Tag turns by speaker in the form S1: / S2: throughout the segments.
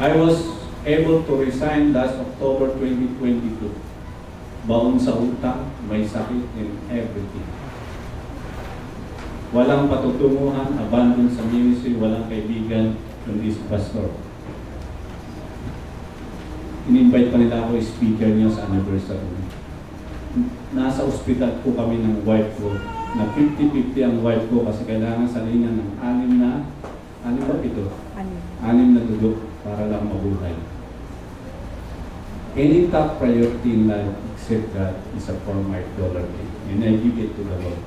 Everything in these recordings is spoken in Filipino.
S1: I was able to resign last October 2022. Baon sa utang, may sakit and everything. Walang patutunguhan, abandon sa ministry, walang kaibigan, kundi si pastor. In-invite pa nila ako speaker niya sa anniversary. Nasa ospital po kami ng wife ko, na 50-50 ang wife ko kasi kailangan salingan ng 6 na dugo para lang mabuhay. Any top priority in life except God is a $4 day, and I give it to the Lord.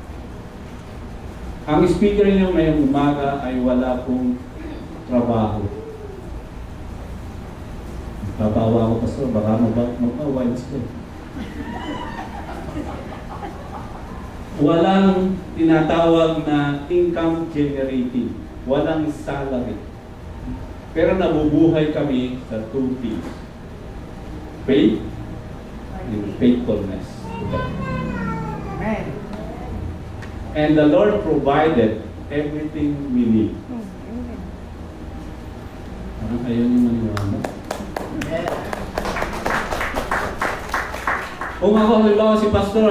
S1: Ang speaker niyo ngayong umaga ay wala pong trabaho. Papawa ko, pastor, baka magpa-wild sila. Walang tinatawag na income generating. Walang salary. Pero nabubuhay kami sa 2 things. Faith and faithfulness.
S2: Amen.
S1: And the Lord provided everything we need. Parang ayaw niyo maniwala. Kung ako, halimbawa si pastor,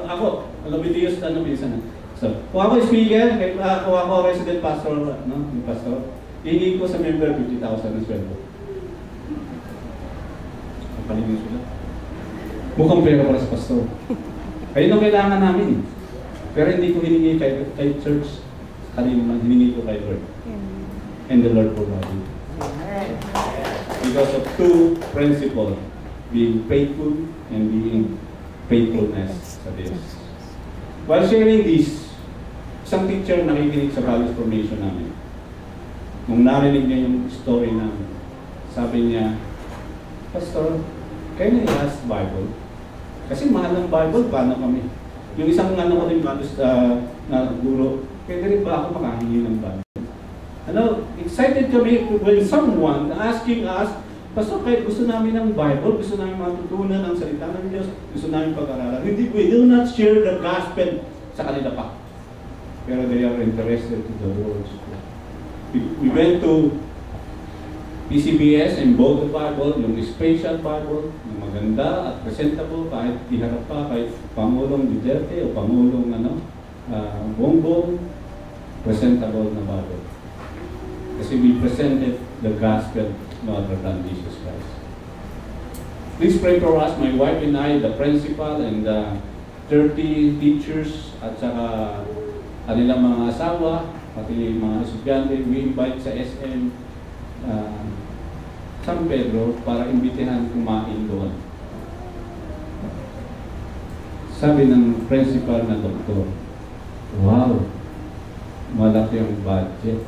S1: ako, Alabitius, minsan. So, kung ako speaker, kung ako resident pastor, yung pastor, hihingi ko sa member 50,000 ng sweldo. Paligin sila. Mukhang pera para sa pastor. Ayun ang kailangan namin. Pero hindi ko hiningi kay church. Kanina man, hiningi ko kay Lord. And the Lord provided. Because of 2 principles. Being faithful and being faithfulness sa Diyos. While sharing this, isang teacher nakikinig sa college formation namin. Nung narinig niya yung story namin, sabi niya, Pastor, can I ask Bible? Kasi mahal ng Bible, paano kami? Yung isang ko din na guro, pwede rin ba ako makahingi ng Bible? Excited kami when someone asking us, Pastor, kahit gusto namin ng Bible, gusto namin matutunan ang salita ng Diyos, gusto namin pag-aralan. We do not share the gospel sa kanila pa. Pero they are interested to the Word. We went to PCBS and bought the Bible, yung special Bible, yung maganda at presentable, kahit iharap pa, kahit Pangulong Duterte o Pangulong Bongbong, presentable na Bible. Kasi we presented the gospel no other than Jesus Christ. Please pray for us, my wife and I, the principal and the 30 teachers at saka kanilang mga asawa, pati mga estudyante. We invite sa SM San Pedro para imbitahan kumain doon. Sabi ng principal na doktor, wow, malaki ang budget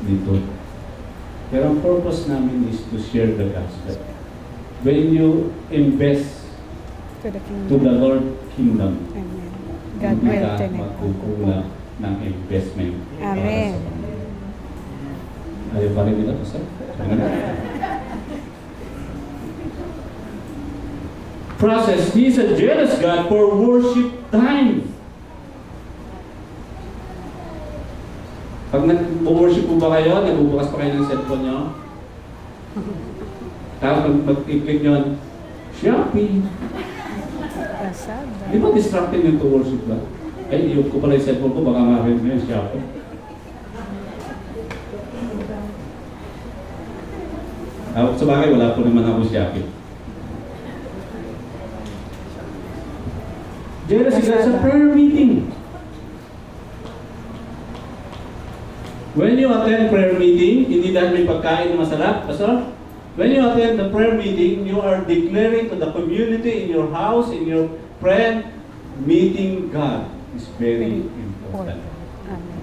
S1: dito. Pero ang purpose namin is to share the gospel. When you invest to the Lord Kingdom, hindi ka magkukulang ng investment.
S3: Amen.
S1: Ayaw pa rin nila, Pastor? Process. He is a jealous God for worship time. Pag nag-worship po ba kayo, nagbubukas pa kayo ng cellphone nyo? Tapos mag-click nyo, Shopee. Di ba distracting yung to worship ba? Ay, iyok ko pala yung cellphone ko, baka ma-rent mo yung Shopee. Sa bagay, wala po naman ako Shopee. Jealousy, that's a prayer meeting. When you attend prayer meeting, hindi dahil may pagkain na masarap, Pastor? When you attend the prayer meeting, you are declaring to the community in your house, in your friend, meeting God is very important.
S3: Amen.